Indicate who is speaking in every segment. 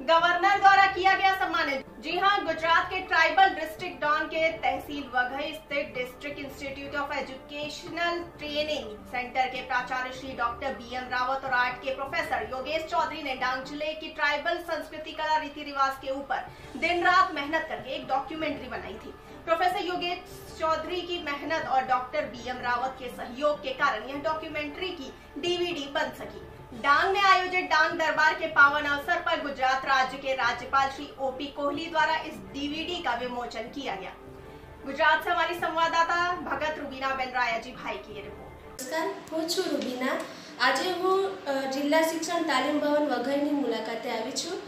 Speaker 1: Governor द्वारा किया गया सम्मानित। जी हां, गुजरात के ट्राइबल डिस्ट्रिक्ट डॉन के तहसील वघई स्थित district institute of educational training centre के प्राचार्य श्री डॉक्टर BM रावत और आर्ट के प्रोफेसर योगेश चौधरी ने डांग जिले की ट्राइबल संस्कृति कला रीति रिवाज के ऊपर दिन रात मेहनत करके एक डॉक्यूमेंट्री बनाई थी। प्रोफेसर योगेश चौधरी की मेहनत और डॉक्टर BM रावत के सहयोग के कारण यह डॉक्यूमेंट्री की DVD बन सकी। डांग में आयोजित डांग दरबार के पावन अवसर पर गुजरात राज्य के राज्यपाल श्री OP कोहली द्वारा इस DVD का विमोचन किया गया। गुजरात से हमारी संवाददाता भगत रूबीना बेन रायाजी भाई की रिपोर्ट।
Speaker 2: नमस्कार, હું છું રૂબીના। આજે હું જિલ્લા શિક્ષણ તાલીમ ભવન વઘઈની મુલાકાતે આવી છું।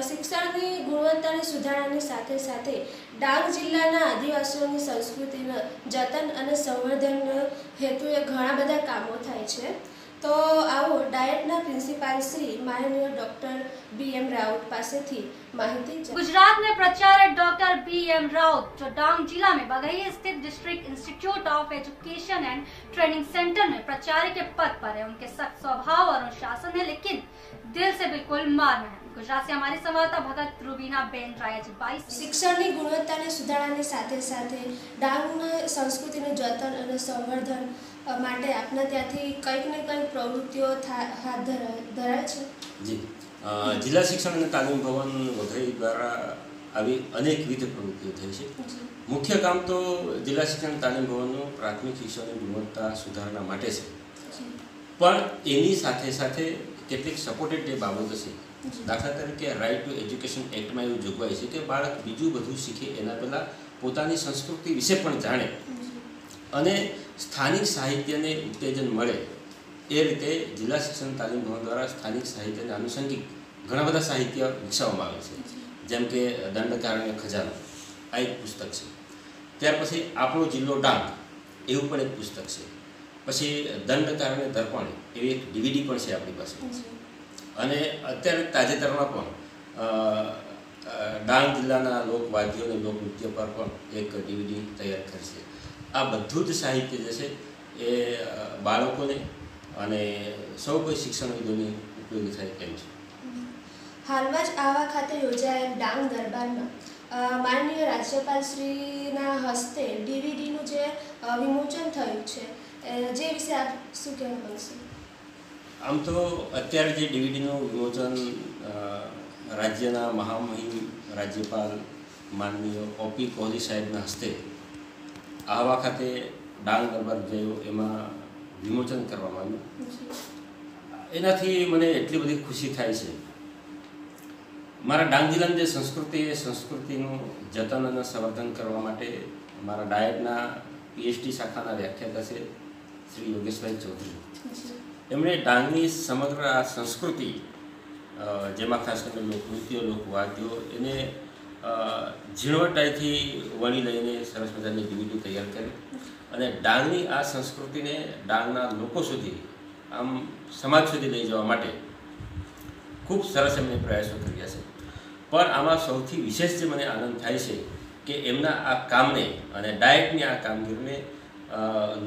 Speaker 2: શિક્ષણની ગુણવત્તાની સુધારણાની સાથે સાથે ડાંગ જિલ્લાના આદિવાસીઓની સંસ્કૃતિના જતન અને સંવર્ધન હેતુએ ઘણા બધા કામો થાય છે। तो आओ डायटना प्रिंसिपल श्री माननीय डॉक्टर BM राउत पासेथी माहिती।
Speaker 3: गुजरात में प्राचार्य डॉक्टर BM राउत जो डांग जिला में वघई स्थित district institute of education and training centre में प्राचार्य के पद पर है। उनके सख्त स्वभाव और अनुशासन है, लेकिन दिल से बिल्कुल मार में है। गुजरात से हमारी संवाददाता भगत रूबीना बेन रायाजी भाई।
Speaker 2: शिक्षणની ગુણવત્તાને સુધારણાની સાથે સાથે ડાંગના સંસ્કૃતિનું જતન અને સંવર્ધન માટે આપના ત્યાંથી કંઈક ને કંઈક પ્રવૃત્તિઓ હાથ ધરાય છે।
Speaker 4: જી, જિલ્લા શિક્ષણ અને તાલીમ ભવન વઘઈ દ્વારા આવી અનેકવિધ પ્રવૃત્તિઓ થઈ છે। મુખ્ય કામ તો જિલ્લા શિક્ષણ તાલીમ ભવનનું પ્રાથમિક શિક્ષણની ગુણવત્તા સુધારણા માટે છે, પણ એની સાથે સાથે કેટલીક સપોર્ટેડ જે બાબતો છે, દાખલા તરીકે રાઇટ ટુ એજ્યુકેશન એક્ટમાં એવું જોગવાઈ છે કે બાળક બીજું બધું શીખે એના પહેલાં પોતાની સંસ્કૃતિ વિશે પણ જાણે અને સ્થાનિક સાહિત્યને ઉત્તેજન મળે એ રીતે જિલ્લા શિક્ષણ તાલીમ ભવન દ્વારા સ્થાનિક સાહિત્યને આનુષંગિક ઘણા બધા સાહિત્ય વિકસાવવામાં આવે છે, જેમ કે દંડકારણ્ય ખજાનો આ એક પુસ્તક છે। ત્યાર પછી આપણો જિલ્લો ડાંગ એવું પણ એક પુસ્તક છે। પછી દંડકારણ્ય દર્પણ એવી એક DVD પણ છે આપણી પાસે। અને અત્યારે તાજેતરમાં પણ ડાંગ જિલ્લાના લોકવાદ્યો અને લોકનૃત્ય પર પણ એક DVD તૈયાર કરશે। આ બધું જ સાહિત્ય જે છે એ બાળકોને અને સૌ કોઈ શિક્ષણવિદોને ઉપયોગી થાય તેમ છે।
Speaker 2: હાલમાં જ આવા ખાતે યોજાયેલ ડાંગ દરબારમાં માનનીય રાજ્યપાલશ્રીના હસ્તે DVDનું જે વિમોચન થયું છે, જે વિશે આપ શું કહેવા માંગશો?
Speaker 4: આમ તો અત્યારે જે DVDનું વિમોચન રાજ્યના મહામહિમ રાજ્યપાલ માનનીય OP કોહલી સાહેબના હસ્તે આહવા ખાતે ડાંગ દરબાર યોજાયો એમાં વિમોચન કરવામાં આવ્યું। એનાથી મને એટલી બધી ખુશી થાય છે। મારા ડાંગ જિલ્લાની જે સંસ્કૃતિ એ સંસ્કૃતિનું જતન અને સંવર્ધન કરવા માટે મારા ડાયટના PhD શાખાના વ્યાખ્યાતા છે શ્રી યોગેશભાઈ ચૌધરી। એમણે ડાંગની સમગ્ર આ સંસ્કૃતિ જેમાં ખાસ કરીને લોકનૃત્યો લોકવાદ્યો એને ઝીણવટાઈથી વણી લઈને સરસ મજાની DVD તૈયાર કરી અને ડાંગની આ સંસ્કૃતિને ડાંગના લોકો સુધી આમ સમાજ સુધી લઈ જવા માટે ખૂબ સરસ એમને પ્રયાસો કર્યા છે। પણ આમાં સૌથી વિશેષ જે મને આનંદ થાય છે કે એમના આ કામને અને ડાયટની આ કામગીરીને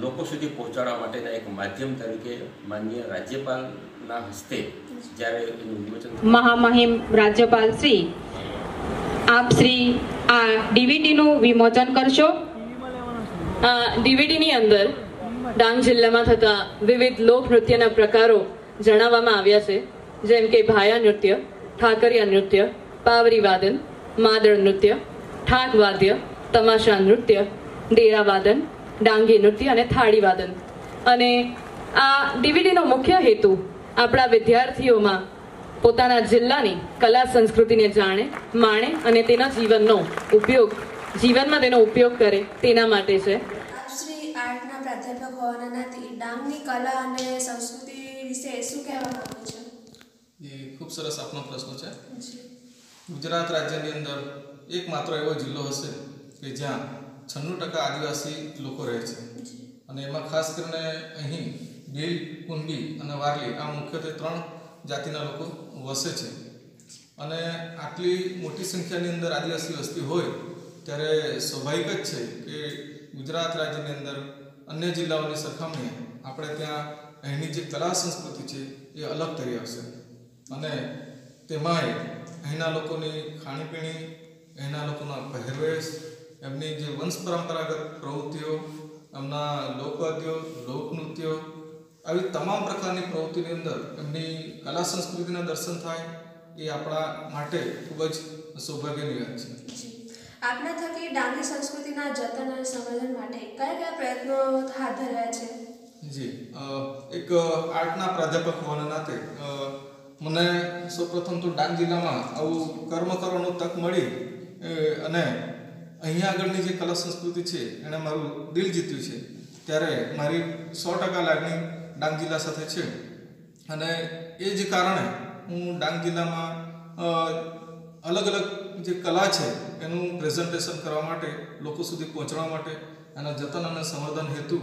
Speaker 4: લોકો સુધી પહોંચાડવા માટેના એક માધ્યમ તરીકે માનનીય રાજ્યપાલના હસ્તે જ્યારે એનું વિમોચન
Speaker 5: મહામહિમ રાજ્યપાલ શ્રી આપ શ્રી આ DVDનું વિમોચન કરશો। DVDની અંદર ડાંગ જિલ્લામાં થતા વિવિધ લોકનૃત્યના પ્રકારો જણાવવામાં આવ્યા છે, જેમ કે ભાયા નૃત્ય, ઠાકરિયા નૃત્ય, પાવરી વાદન, માદળ નૃત્ય, ઠાક વાદ્ય, તમાશા નૃત્ય, ડેરા વાદન, ડાંગી નૃત્ય અને થાળી વાદન। અને આ DVDનો મુખ્ય હેતુ આપણા વિદ્યાર્થીઓમાં પોતાના જિલ્લાની કલા સંસ્કૃતિને જાણે, માણે અને તેના જીવનમાં તેનો ઉપયોગ કરે તેના માટે છે।
Speaker 2: શ્રી આર્ટના પ્રાધ્યાપક હોવાના નાતે ડાંગની કલા અને સંસ્કૃતિ વિશે શું કહેવા માંગો છો?
Speaker 6: એ ખૂબ સરસ આપનો પ્રશ્ન છે। ગુજરાત રાજ્યની અંદર એકમાત્ર એવો જિલ્લો હશે કે જ્યાં 96% આદિવાસી લોકો રહે છે અને એમાં ખાસ કરીને અહીં ભીલ, કુંબી અને વારલી આ મુખ્યત્વે 3 જાતિના લોકો વસે છે। અને આટલી મોટી સંખ્યાની અંદર આદિવાસી વસ્તી હોય ત્યારે સ્વાભાવિક જ છે કે ગુજરાત રાજ્યની અંદર અન્ય જિલ્લાઓની સરખામણીએ આપણે ત્યાં અહીંની જે કલા સંસ્કૃતિ છે એ અલગ તરી આવશે અને તેમાંય અહીંના લોકોની ખાણીપીણી, અહીંના લોકોના પહેરવેશ, એમની જે વંશ પરંપરાગત પ્રવૃત્તિઓ, એમના લોકવાદ્યો, લોકનૃત્યો, આવી તમામ પ્રકારની પ્રવૃત્તિની અંદર એમની કલા સંસ્કૃતિના દર્શન થાય એ આપણા માટે ખૂબ જ સૌભાગ્યની વાત છે.
Speaker 2: આપના થકી ડાંગની સંસ્કૃતિના જતન અને સંવર્ધન માટે કયા કયા પ્રયત્નો હાથ ધર્યા છે?
Speaker 6: જી, એક આર્ટના પ્રાધ્યાપક હોવાના નાતે મને સૌપ્રથમ તો ડાંગ જિલ્લામાં આવું કર્મ કરવાનું તક મળી અને અહીંયા આગળની જે કલા સંસ્કૃતિ છે એણે મારું દિલ જીત્યું છે, ત્યારે મારી 100% લાગણી ડાંગ જિલ્લા સાથે છે. અને એ જ કારણે હું ડાંગ જિલ્લામાં અલગ અલગ જે કલા છે એનું પ્રેઝન્ટેશન કરવા માટે, લોકો સુધી પહોંચવા માટે, એના જતન અને સંવર્ધન હેતુ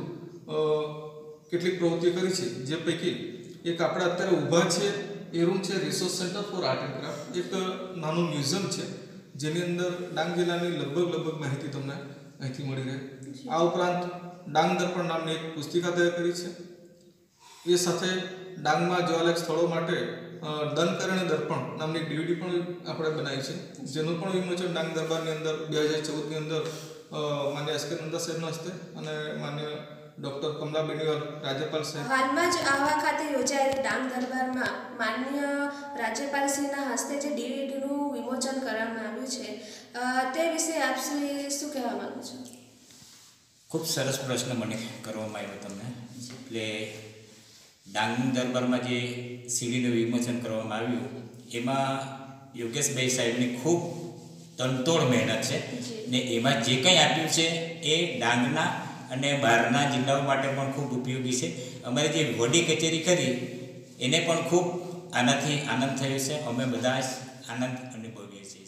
Speaker 6: કેટલીક પ્રવૃત્તિઓ કરી છે. જે પૈકી એક આપણે અત્યારે ઊભા છે એ રૂમ છે resource centre for art and craft. એક નાનું મ્યુઝિયમ છે જેની અંદર ડાંગ જિલ્લાની લગભગ માહિતી તમને અહીંથી મળી રહે. આ ઉપરાંત ડાંગ દર્પણ નામની એક પુસ્તિકા તૈયાર કરી છે. એ સાથે ડાંગમાં જોવાલાયક સ્થળો માટે દનકરણી દર્પણ નામની ડીવીડી પણ આપણે બનાવી છે, જેનું પણ વિમોચન ડાંગ દરબારની અંદર 2014ની અંદર માન્ય એસ.કે. નંદા સાહેબના હસ્તે અને માન્ય ડૉક્ટર કમલા બેનીવાલ રાજ્યપાલ સાહેબ.
Speaker 2: હાલમાં જ આહવા ખાતે યોજાયેલી ડાંગ દરબારમાં માન્ય રાજ્યપાલશ્રીના હસ્તે જે ડીવીડીનું વિમોચન કરવામાં આવ્યું છે, તે વિશે આપ શું કહેવા માંગો છો?
Speaker 7: ખૂબ સરસ પ્રશ્ન મને કરવામાં આવ્યો તમને. એટલે ડાંગ દરબારમાં જે સીડીનું વિમોચન કરવામાં આવ્યું એમાં યોગેશભાઈ સાહેબની ખૂબ તનતોડ મહેનત છે ને એમાં જે કંઈ આપ્યું છે એ ડાંગના અને બહારના જિલ્લાઓ માટે પણ ખૂબ ઉપયોગી છે. અમારે જે વડી કચેરી કરી એને પણ ખૂબ આનાથી આનંદ થયો છે. અમે બધા જ આનંદ અનુભવીએ છીએ.